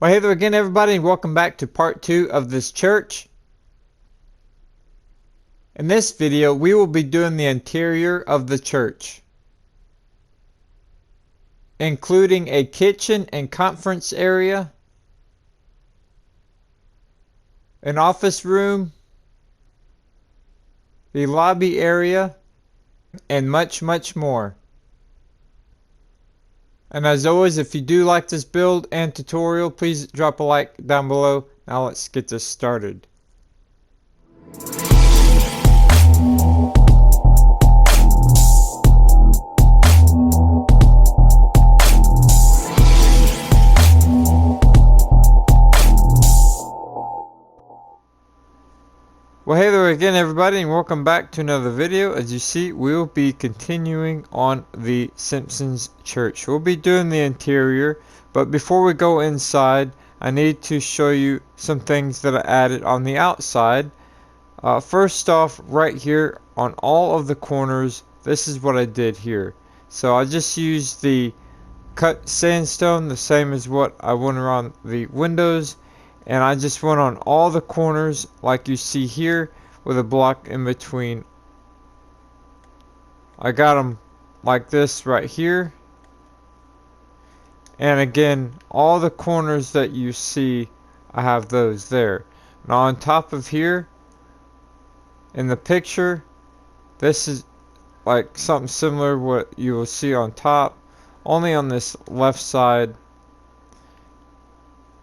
Well, hey there again, everybody, and welcome back to part 2 of this church. In this video, we will be doing the interior of the church, including a kitchen and conference area, an office room, the lobby area, and much, much more. And as always, if you do like this build and tutorial, please drop a like down below. Now let's get this started. Well, hey there again, everybody, and welcome back to another video. As you see, we'll be continuing on the Simpsons church. We'll be doing the interior, but before we go inside, I need to show you some things that I added on the outside. First off, right here on all of the corners, this is what I did here. So I just used the cut sandstone, the same as what I went around the windows. And I just went on all the corners like you see here with a block in between. I got them like this right here. And again, all the corners that you see, I have those there. Now on top of here, in the picture, this is like something similar what you will see on top, only on this left side.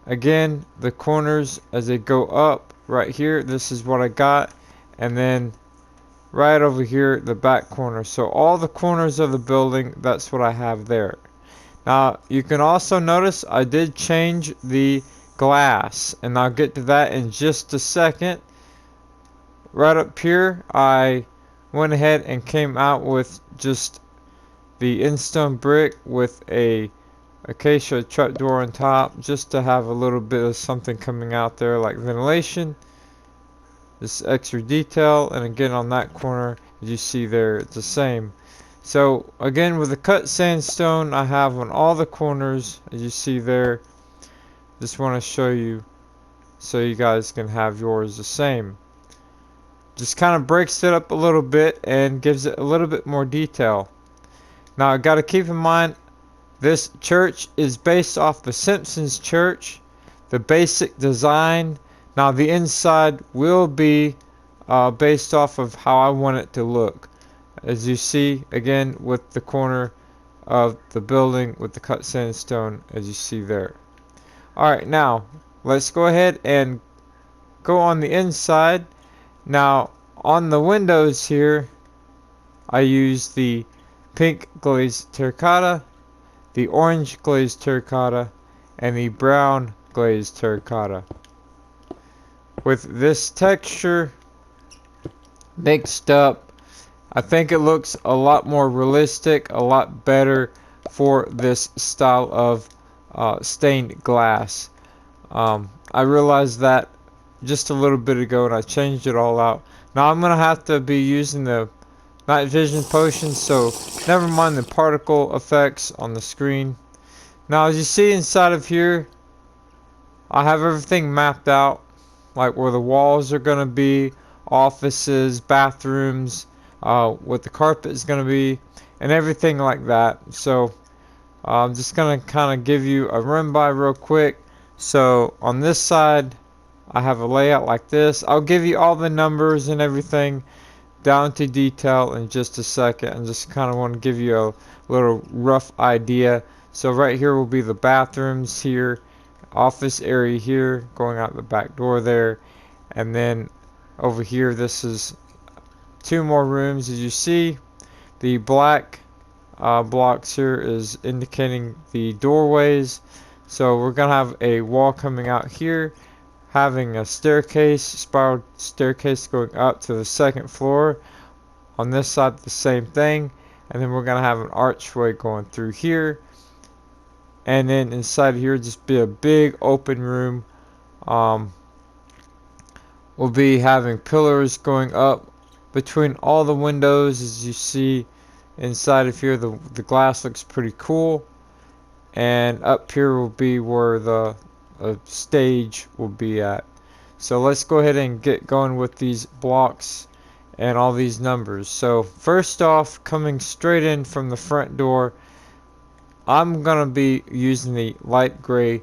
Again, the corners as they go up right here, this is what I got, and then right over here the back corner. So all the corners of the building, that's what I have there. Now you can also notice I did change the glass, and I'll get to that in just a second. Right up here I went ahead and came out with just the in-stone brick with a acacia trapdoor on top, just to have a little bit of something coming out there like ventilation, this extra detail. And again on that corner, as you see there, it's the same. So again, with the cut sandstone I have on all the corners, as you see there. Just want to show you so you guys can have yours the same. Just kind of breaks it up a little bit and gives it a little bit more detail. Now I got to keep in mind, this church is based off the Simpsons church, the basic design. Now the inside will be based off of how I want it to look. As you see, again, with the corner of the building with the cut sandstone, as you see there. Alright, now let's go ahead and go on the inside. Now on the windows here, I use the pink glazed terracotta, the orange glazed terracotta, and the brown glazed terracotta. With this texture mixed up, I think it looks a lot more realistic, a lot better for this style of stained glass. I realized that just a little bit ago and I changed it all out. Now I'm going to have to be using the night vision potion, so never mind the particle effects on the screen. Now as you see inside of here, I have everything mapped out, like where the walls are going to be, offices, bathrooms, what the carpet is going to be, and everything like that. So I'm just going to kind of give you a run by real quick. So on this side I have a layout like this. I'll give you all the numbers and everything down to detail in just a second, and just kind of want to give you a little rough idea. So right here will be the bathrooms here, office area here, going out the back door there, and then over here this is 2 more rooms. As you see, the black blocks here is indicating the doorways. So we're gonna have a wall coming out here, having a staircase, spiral staircase going up to the 2nd floor. On this side the same thing, and then we're gonna have an archway going through here, and then inside here just be a big open room. We'll be having pillars going up between all the windows. As you see inside of here, the glass looks pretty cool. And up here will be where the a stage will be at. So let's go ahead and get going with these blocks and all these numbers. So first off, coming straight in from the front door, I'm gonna be using the light gray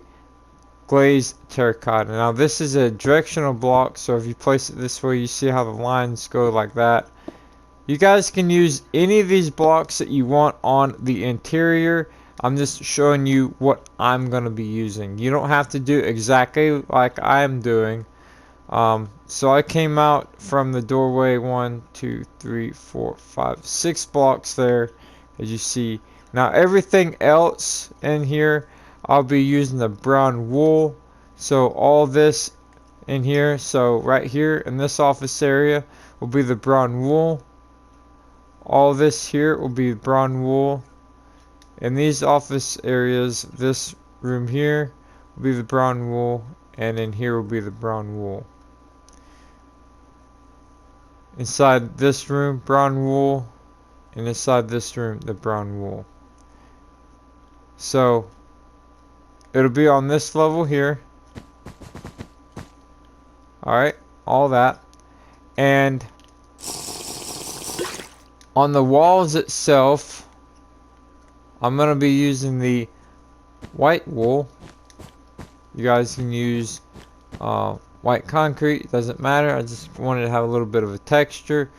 glazed terracotta. Now this is a directional block, so if you place it this way, you see how the lines go like that. You guys can use any of these blocks that you want on the interior. I'm just showing you what I'm going to be using. You don't have to do exactly like I'm doing. So I came out from the doorway 1, 2, 3, 4, 5, 6 blocks there, as you see. Now everything else in here, I'll be using the brown wool. So all this in here, so right here in this office area will be the brown wool. All this here will be brown wool. In these office areas, this room here will be the brown wool, and in here will be the brown wool. Inside this room, brown wool, and inside this room, the brown wool. So it'll be on this level here. Alright, all that. And on the walls itself, I'm going to be using the white wool. You guys can use white concrete, it doesn't matter. I just wanted to have a little bit of a texture.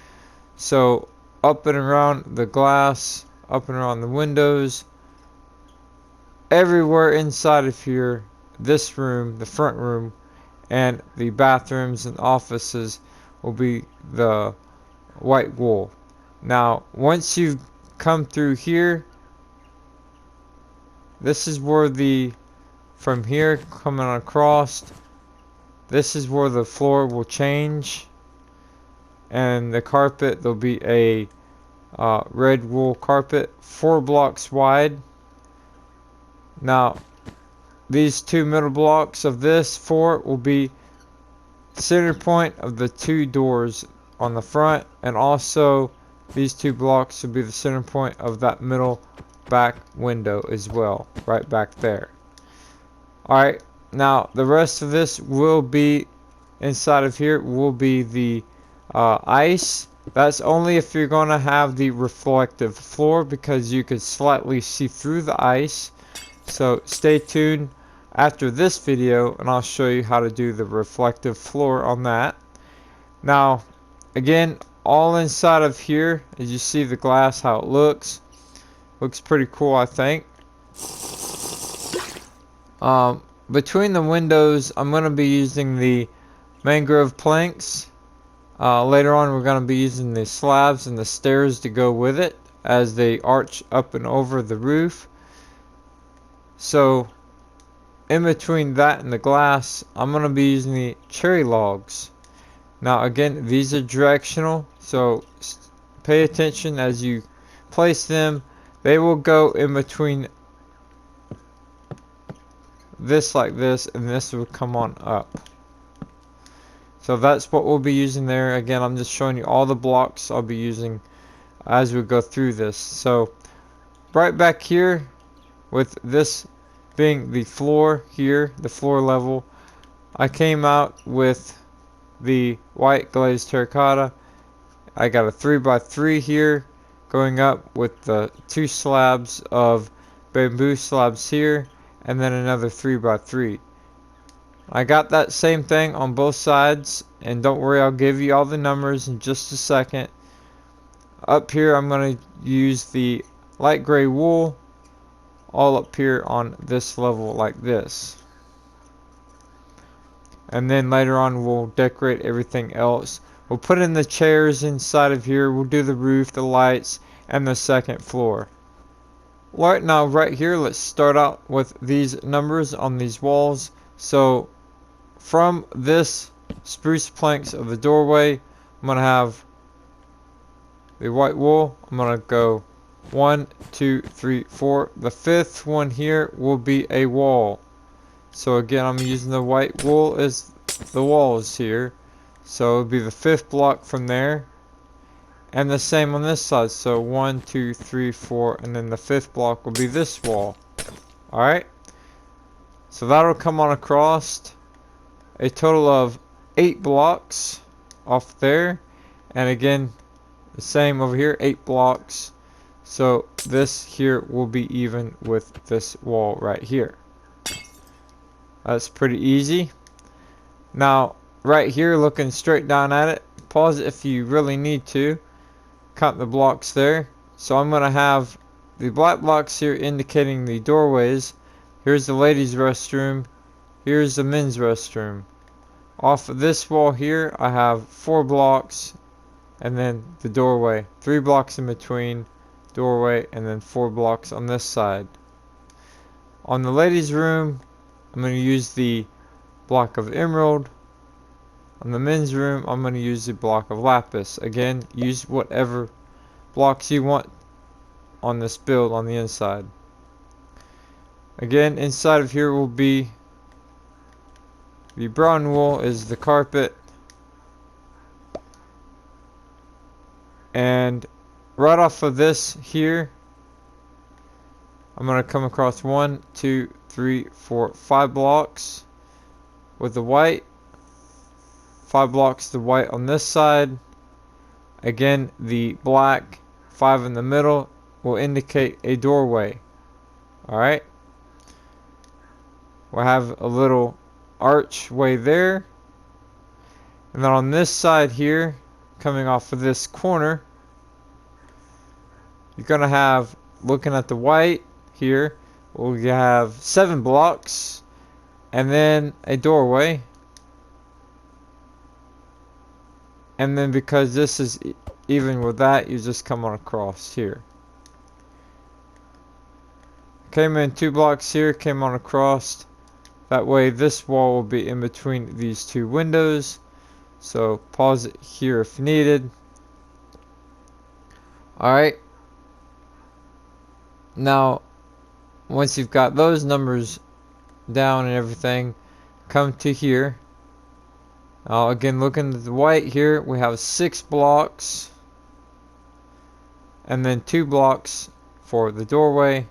So up and around the glass, up and around the windows, everywhere inside of here, this room, the front room, and the bathrooms and offices will be the white wool. Now once you've come through here, this is where from here coming across, this is where the floor will change, and the carpet, there'll be a red wool carpet 4 blocks wide. Now these 2 middle blocks of this 4 will be the center point of the 2 doors on the front, and also these 2 blocks will be the center point of that middle back window as well, right back there. Alright, now the rest of this will be inside of here will be the ice. That's only if you're going to have the reflective floor, because you could slightly see through the ice. So stay tuned after this video and I'll show you how to do the reflective floor on that. Now again, all inside of here, as you see the glass, how it looks pretty cool, I think. Between the windows, I'm going to be using the mangrove planks. Later on, we're going to be using the slabs and the stairs to go with it as they arch up and over the roof. So in between that and the glass, I'm going to be using the cherry logs. Now again, these are directional, so pay attention as you place them. They will go in between this like this, and this will come on up. So that's what we'll be using there. Again, I'm just showing you all the blocks I'll be using as we go through this. So right back here, with this being the floor here, the floor level, I came out with the white glazed terracotta. I got a 3x3 here going up with the 2 slabs of bamboo slabs here, and then another 3x3. I got that same thing on both sides, and don't worry, I'll give you all the numbers in just a second. Up here I'm going to use the light gray wool all up here on this level like this. And then later on we'll decorate everything else. We'll put in the chairs inside of here. We'll do the roof, the lights, and the second floor. Right now, right here, let's start out with these numbers on these walls. So from this spruce planks of the doorway, I'm going to have the white wool. I'm going to go 1, 2, 3, 4. The 5th one here will be a wall. So again, I'm using the white wool as the walls here. So it'll be the 5th block from there. And the same on this side. So 1, 2, 3, 4, and then the 5th block will be this wall. Alright. So that'll come on across a total of 8 blocks off there. And again, the same over here, 8 blocks. So this here will be even with this wall right here. That's pretty easy. Now, right here, looking straight down at it, pause it if you really need to. Count the blocks there. So I'm going to have the black blocks here indicating the doorways. Here's the ladies' restroom. Here's the men's restroom. Off of this wall here, I have 4 blocks, and then the doorway. 3 blocks in between, doorway, and then 4 blocks on this side. On the ladies' room, I'm going to use the block of emerald. On the men's room, I'm going to use the block of lapis. Again, use whatever blocks you want on this build on the inside. Again, inside of here will be the brown wool is the carpet. And right off of this here, I'm going to come across 1, 2, 3, 4, 5 blocks with the white. 5 blocks the white on this side. Again, the black 5 in the middle will indicate a doorway. Alright. We'll have a little archway there. And then on this side here, coming off of this corner, you're going to have, looking at the white here, we'll have 7 blocks and then a doorway. And then because this is even with that, you just come on across here. Came in 2 blocks here, came on across. That way this wall will be in between these 2 windows. So pause it here if needed. Alright. Now, once you've got those numbers down and everything, come to here. Again, looking at the white here, we have 6 blocks. And then 2 blocks for the doorway.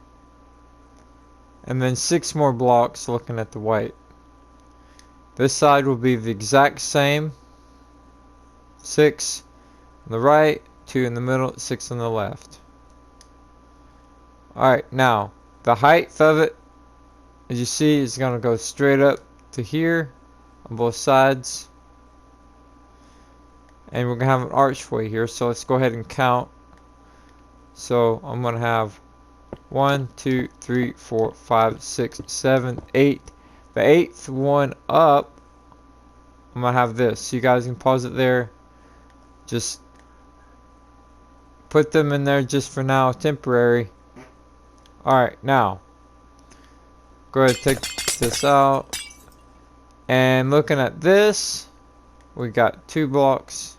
And then 6 more blocks looking at the white. This side will be the exact same. 6 on the right, 2 in the middle, 6 on the left. Alright, now, the height of it, as you see, is going to go straight up to here on both sides. And we're going to have an archway here, so let's go ahead and count. So I'm going to have 1, 2, 3, 4, 5, 6, 7, 8. The 8th one up, I'm going to have this. So you guys can pause it there. Just put them in there just for now, temporary. Alright, now, go ahead and take this out. And looking at this, we got 2 blocks.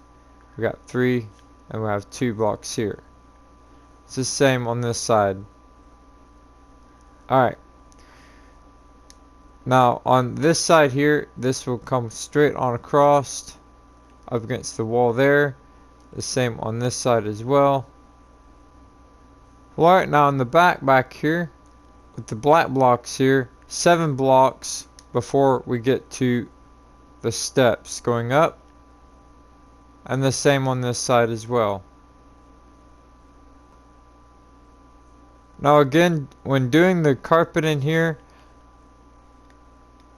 We got 3, and we have 2 blocks here. It's the same on this side. Alright. Now, on this side here, this will come straight on across up against the wall there. The same on this side as well. Alright, now in the back here, with the black blocks here, 7 blocks before we get to the steps going up. And the same on this side as well. Now again, when doing the carpet in here,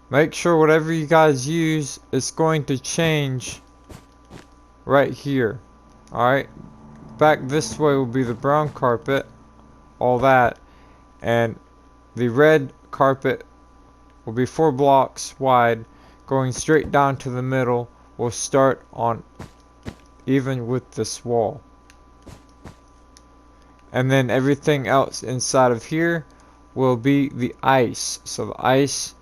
make sure whatever you guys use is going to change right here. Alright, back this way will be the brown carpet, all that, and the red carpet will be 4 blocks wide, going straight down to the middle. We'll start on even with this wall. And then everything else inside of here will be the ice. So the ice,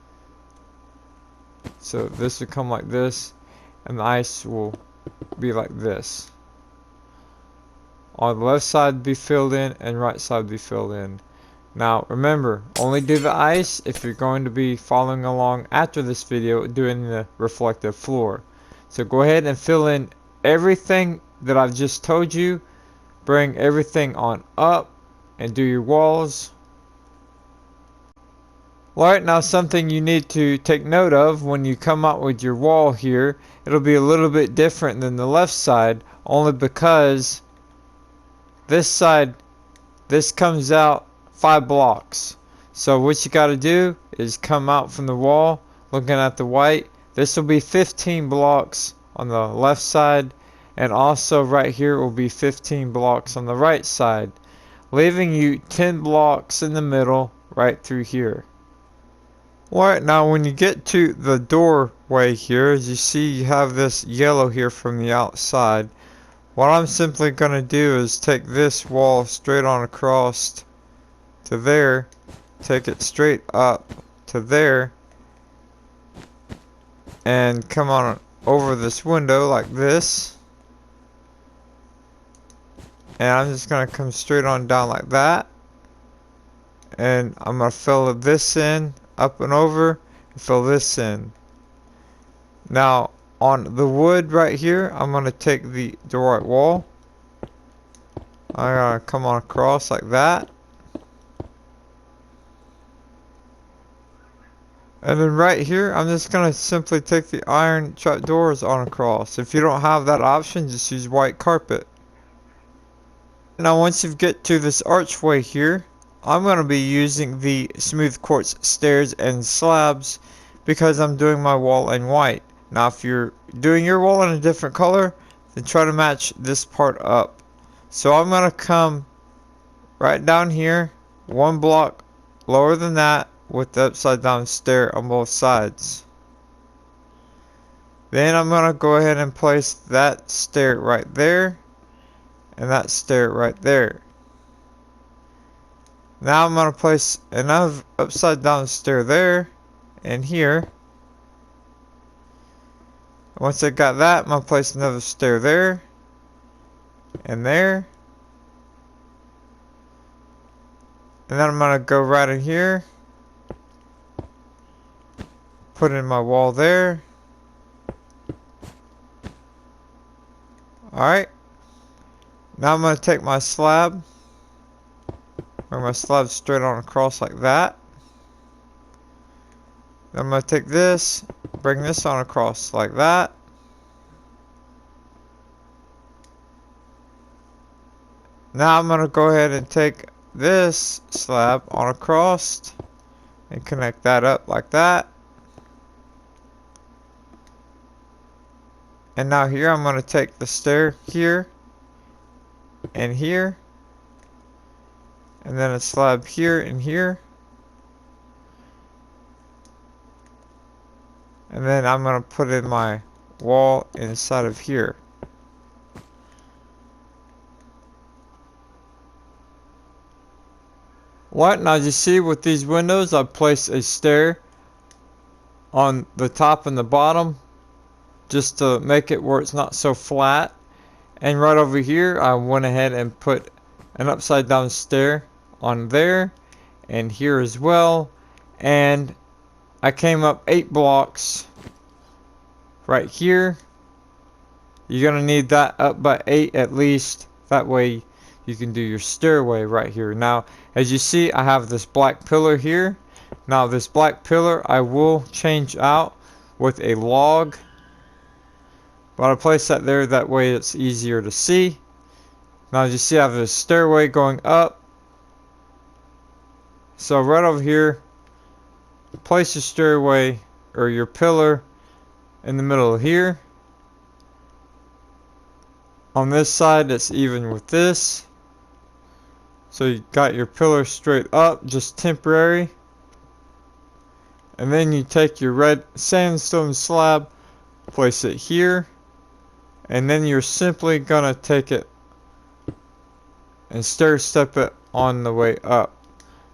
so this will come like this, and the ice will be like this. On the left side be filled in, and right side be filled in. Now remember, only do the ice if you're going to be following along after this video doing the reflective floor. So go ahead and fill in everything that I've just told you. Bring everything on up and do your walls. Alright, now something you need to take note of when you come out with your wall here, it'll be a little bit different than the left side, only because this side, this comes out 5 blocks. So what you gotta do is come out from the wall, looking at the white. This will be 15 blocks on the left side, and also right here will be 15 blocks on the right side, leaving you 10 blocks in the middle right through here. Alright, now when you get to the doorway here, as you see, you have this yellow here from the outside. What I'm simply going to do is take this wall straight on across to there, take it straight up to there, and come on over this window like this. And I'm just going to come straight on down like that. And I'm going to fill this in, up and over, and fill this in. Now, on the wood right here, I'm going to take the right wall. I'm going to come on across like that. And then right here, I'm just going to simply take the iron trapdoors on across. If you don't have that option, just use white carpet. Now once you get to this archway here, I'm going to be using the smooth quartz stairs and slabs because I'm doing my wall in white. Now if you're doing your wall in a different color, then try to match this part up. So I'm going to come right down here, 1 block lower than that, with the upside down stair on both sides. Then I'm going to go ahead and place that stair right there, and that stair right there. Now I'm going to place another upside down stair there and here. Once I got that, I'm going to place another stair there and there. And then I'm going to go right in here, put in my wall there. Alright. Now I'm going to take my slab, bring my slab straight on across like that. Then I'm going to take this, bring this on across like that. Now I'm going to go ahead and take this slab on across and connect that up like that. And now here I'm going to take the stair here and here, and then a slab here and here, and then I'm going to put in my wall inside of here. What? Now you see with these windows, I placed a stair on the top and the bottom just to make it where it's not so flat. And right over here, I went ahead and put an upside down stair on there and here as well. And I came up 8 blocks right here. You're going to need that up by 8 at least. That way you can do your stairway right here. Now, as you see, I have this black pillar here. Now, this black pillar I will change out with a log. But I place that there, that way it's easier to see. Now as you see, I have this stairway going up. So right over here, place your stairway or your pillar in the middle of here. On this side, it's even with this. So you got your pillar straight up, just temporary. And then you take your red sandstone slab, place it here. And then you're simply going to take it and stair step it on the way up.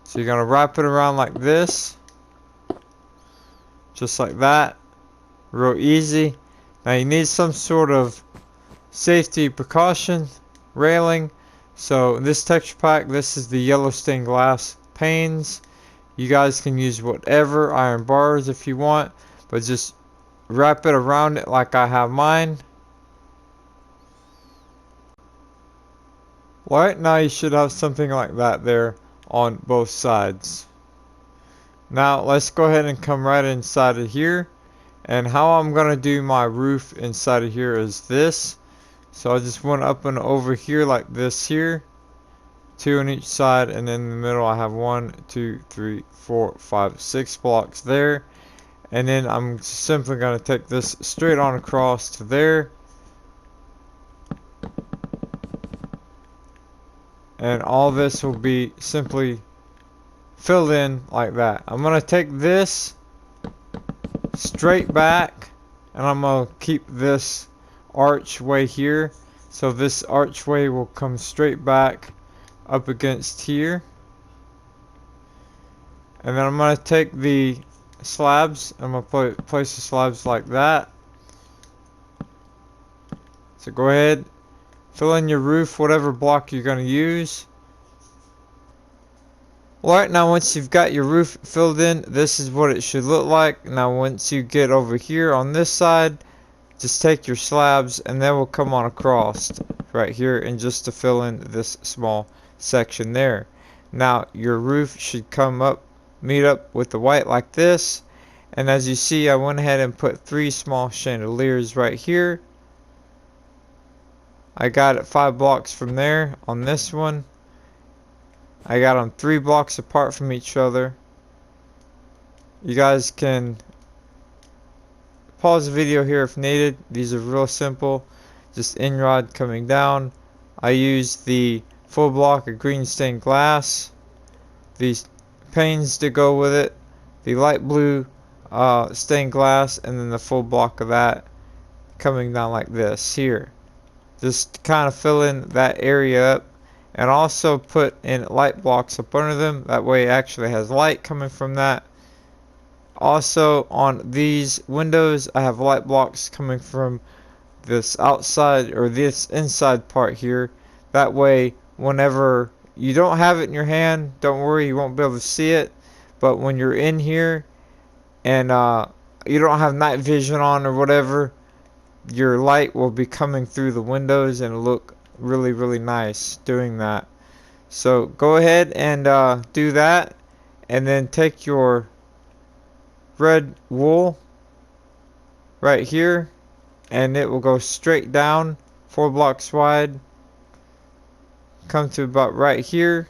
So you're going to wrap it around like this. Just like that. Real easy. Now you need some sort of safety precaution railing. So this texture pack, this is the yellow stained glass panes. You guys can use whatever iron bars if you want. But just wrap it around it like I have mine. Right now you should have something like that there on both sides. Now let's go ahead and come right inside of here. And how I'm gonna do my roof inside of here is this. So I just went up and over here like this here. 2 on each side, and in the middle I have 1, 2, 3, 4, 5, 6 blocks there. And then I'm simply gonna take this straight on across to there. And all this will be simply filled in like that. I'm gonna take this straight back, and I'm gonna keep this archway here. So this archway will come straight back up against here. And then I'm gonna take the slabs, I'm gonna place the slabs like that. So go ahead, fill in your roof, whatever block you're gonna use. Alright, now once you've got your roof filled in, this is what it should look like. Now once you get over here on this side, just take your slabs and they will come on across right here, and just to fill in this small section there. Now your roof should come up, meet up with the white like this. And as you see, I went ahead and put 3 small chandeliers right here. I got it 5 blocks from there on this one. I got them 3 blocks apart from each other. You guys can pause the video here if needed. These are real simple. Just end rod coming down. I used the full block of green stained glass. These panes to go with it. The light blue stained glass, and then the full block of that coming down like this here. Just to kind of fill in that area up. And also put in light blocks up under them. That way it actually has light coming from that. Also on these windows, I have light blocks coming from this outside or this inside part here. That way whenever you don't have it in your hand, don't worry, you won't be able to see it. But when you're in here and you don't have night vision on or whatever, your light will be coming through the windows and look really nice doing that. So go ahead and do that, and then take your red wool right here, and it will go straight down 4 blocks wide, come to about right here.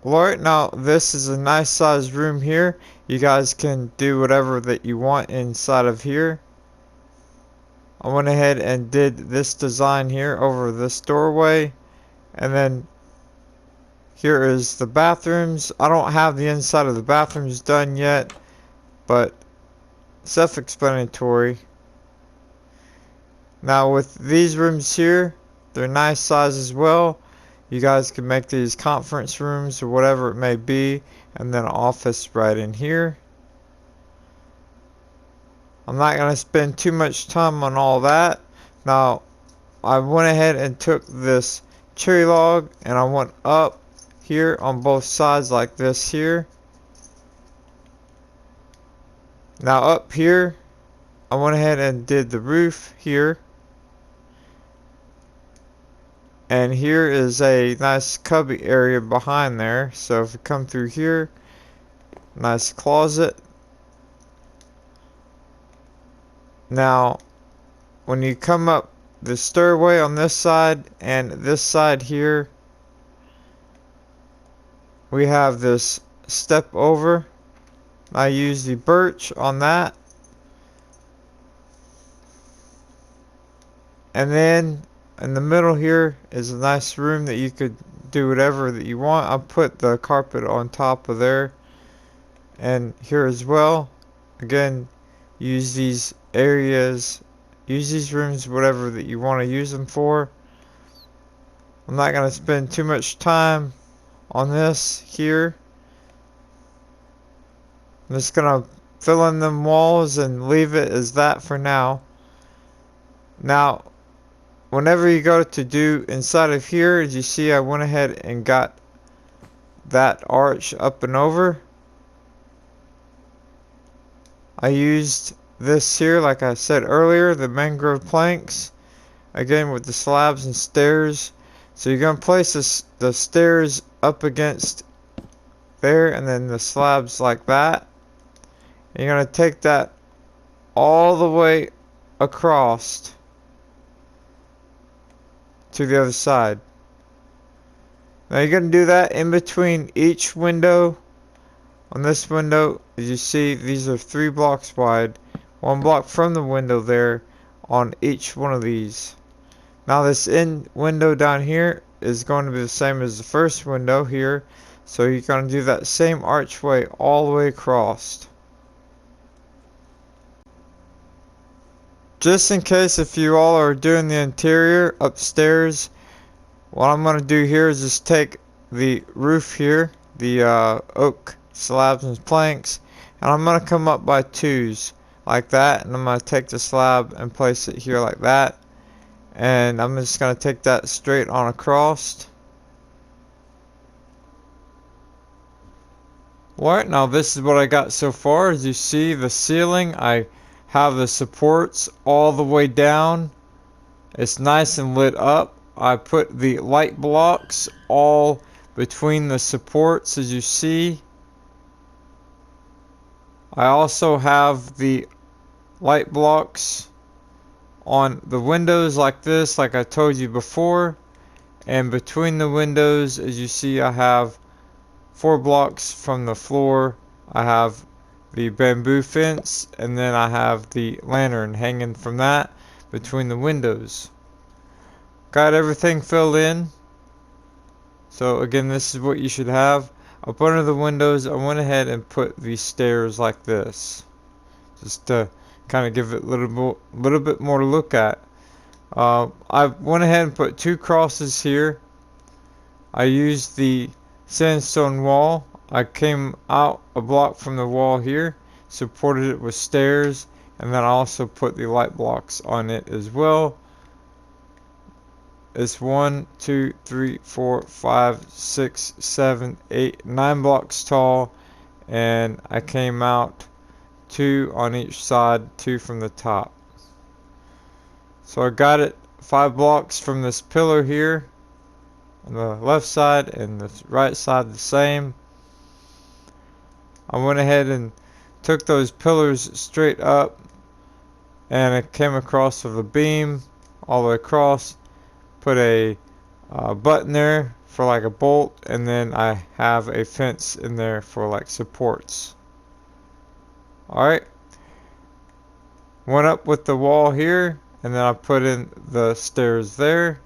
Alright, now this is a nice sized room here. You guys can do whatever that you want inside of here. I went ahead and did this design here over this doorway, and then here is the bathrooms. I don't have the inside of the bathrooms done yet, but self-explanatory. Now with these rooms here, they're nice size as well. You guys can make these conference rooms or whatever it may be, and then an office right in here. I'm not going to spend too much time on all that. Now, I went ahead and took this cherry log and I went up here on both sides like this here. Now up here, I went ahead and did the roof here. And here is a nice cubby area behind there. So if you come through here, nice closet. Now, when you come up the stairway on this side and this side here, we have this step over. I use the birch on that. And then in the middle here is a nice room that you could do whatever that you want. I'll put the carpet on top of there. And here as well. Again, use these areas, use these rooms whatever that you want to use them for. I'm not going to spend too much time on this here. I'm just going to fill in them walls and leave it as that for now. Now whenever you go to do inside of here, as you see, I went ahead and got that arch up and over. I used this here, like I said earlier, the mangrove planks, again with the slabs and stairs. So you're going to place the stairs up against there, and then the slabs like that. And you're going to take that all the way across to the other side. Now you're going to do that in between each window. On this window, as you see, these are 3 blocks wide. 1 block from the window there on each one of these. Now this end window down here is going to be the same as the first window here. So you're going to do that same archway all the way across. Just in case if you all are doing the interior upstairs, what I'm going to do here is just take the roof here, the oak slabs and planks, and I'm going to come up by 2s like that, and I'm going to take the slab and place it here like that, and I'm just going to take that straight on across. Alright, now this is what I got so far. As you see, the ceiling, I have the supports all the way down. It's nice and lit up. I put the light blocks all between the supports, as you see. I also have the light blocks on the windows like this, like I told you before. And between the windows, as you see, I have 4 blocks from the floor. I have the bamboo fence, and then I have the lantern hanging from that between the windows. Got everything filled in. So again, this is what you should have. Up under the windows, I went ahead and put these stairs like this, just to kind of give it a little bit more to look at. I went ahead and put 2 crosses here. I used the sandstone wall. I came out a block from the wall here, supported it with stairs, and then I also put the light blocks on it as well. It's 1, 2, 3, 4, 5, 6, 7, 8, 9 blocks tall, and I came out 2 on each side, 2 from the top. So I got it 5 blocks from this pillar here on the left side, and the right side the same. I went ahead and took those pillars straight up, and I came across with a beam all the way across. Put a button there for like a bolt, and then I have a fence in there for like supports. Alright, went up with the wall here, and then I put in the stairs there.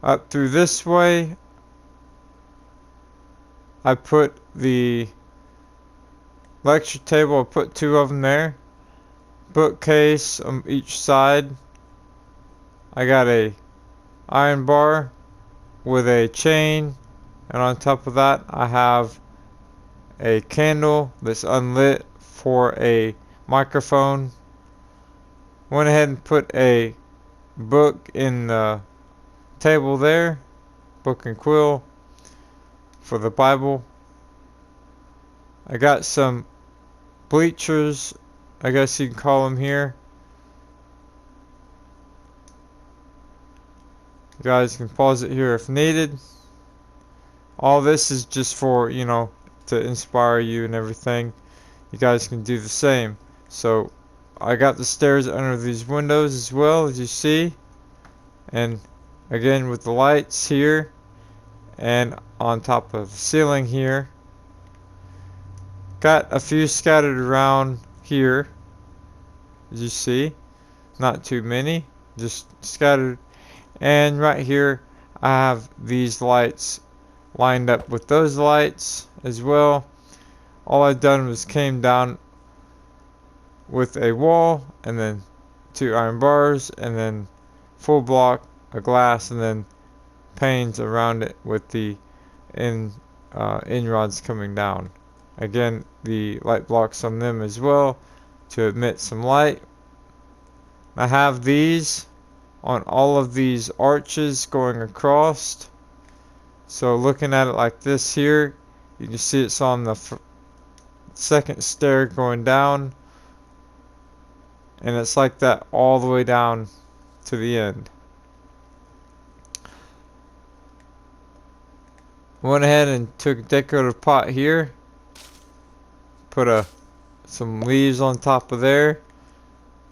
Up through this way, I put the lecture table. I put 2 of them there. Bookcase on each side. I got a iron bar with a chain, and on top of that I have a candle that's unlit for a microphone. Went ahead and put a book in the table there, book and quill for the Bible. I got some bleachers, I guess you can call them here. You guys can pause it here if needed. All this is just for, you know, to inspire you and everything. You guys can do the same. So I got the stairs under these windows as well, as you see. And again with the lights here and on top of the ceiling here. Got a few scattered around here, as you see. Not too many, just scattered. And right here I have these lights lined up with those lights as well. All I've done was came down with a wall, and then 2 iron bars, and then full block of glass, and then panes around it with the in rods coming down. Again, the light blocks on them as well to emit some light. I have these on all of these arches going across. So looking at it like this here, you can see it's on the second stair going down, and it's like that all the way down to the end. Went ahead and took a decorative pot here. Put some leaves on top of there.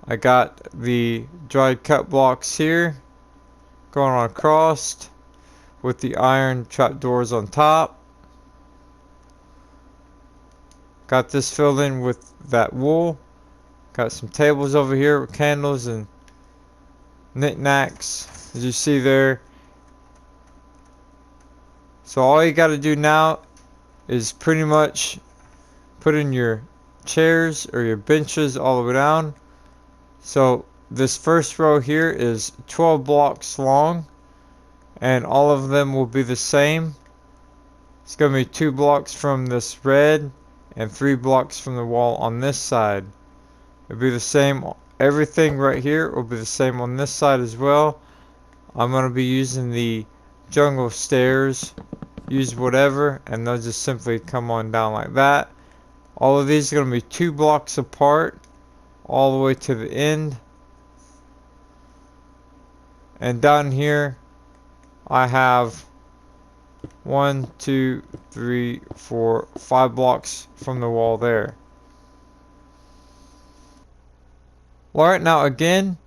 I got the dried cut blocks here going on across with the iron trapdoors on top. Got this filled in with that wool. Got some tables over here with candles and knickknacks, as you see there. So all you got to do now is pretty much put in your chairs or your benches all the way down. So this first row here is 12 blocks long, and all of them will be the same. It's going to be 2 blocks from this red and 3 blocks from the wall on this side. It'll be the same. Everything right here will be the same on this side as well. I'm going to be using the jungle stairs. Use whatever, and they'll just simply come on down like that. All of these are going to be 2 blocks apart all the way to the end. And down here I have 1, 2, 3, 4, 5 blocks from the wall there. Alright, now again,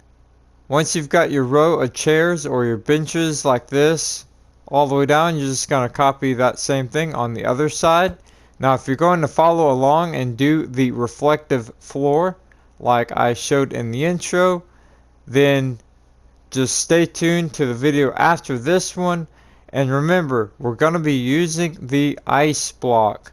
once you've got your row of chairs or your benches like this all the way down, you're just going to copy that same thing on the other side. Now if you're going to follow along and do the reflective floor like I showed in the intro, then just stay tuned to the video after this one. And remember, we're going to be using the ice block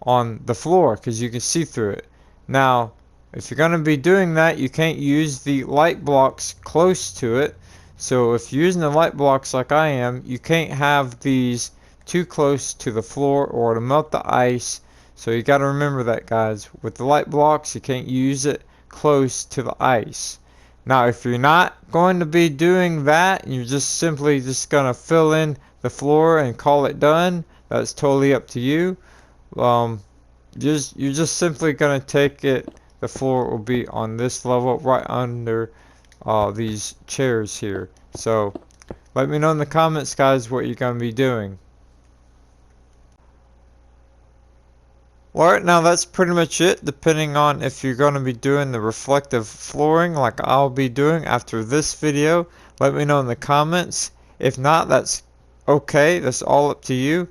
on the floor because you can see through it. Now if you're going to be doing that, you can't use the light blocks close to it. So if you're using the light blocks like I am, you can't have these too close to the floor or it'll melt the ice. So you got to remember that, guys. With the light blocks, you can't use it close to the ice. Now if you're not going to be doing that, you're just simply going to fill in the floor and call it done, that's totally up to you. You're just simply going to take it, the floor will be on this level right under these chairs here. So let me know in the comments, guys, what you're going to be doing. Alright, now that's pretty much it, depending on if you're going to be doing the reflective flooring like I'll be doing after this video. Let me know in the comments. If not, that's okay, that's all up to you.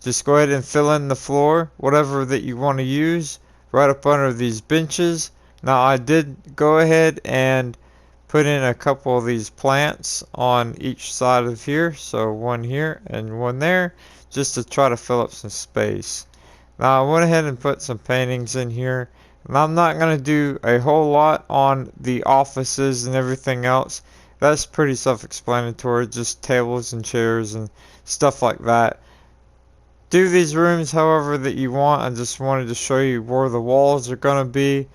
Just go ahead and fill in the floor, whatever that you want to use, right up under these benches. Now I did go ahead and put in a couple of these plants on each side of here, so one here and one there, just to try to fill up some space. Now I went ahead and put some paintings in here, and I'm not going to do a whole lot on the offices and everything else. That's pretty self-explanatory, just tables and chairs and stuff like that. Do these rooms however that you want. I just wanted to show you where the walls are going to be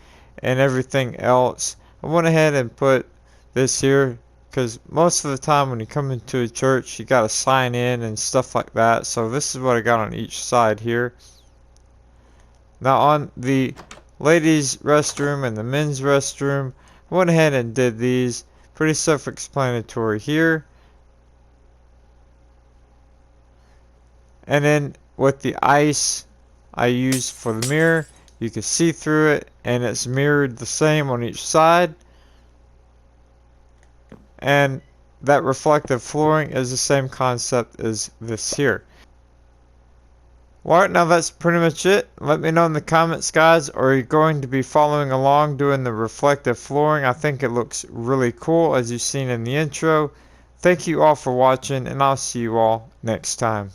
and everything else. I went ahead and put this here because most of the time when you come into a church you got to sign in and stuff like that. So this is what I got on each side here. Now on the ladies restroom and the men's restroom, I went ahead and did these. Pretty self-explanatory here. And then with the ice I used for the mirror, you can see through it and it's mirrored the same on each side. And that reflective flooring is the same concept as this here. Alright, now that's pretty much it. Let me know in the comments, guys, are you going to be following along doing the reflective flooring? I think it looks really cool, as you've seen in the intro. Thank you all for watching, and I'll see you all next time.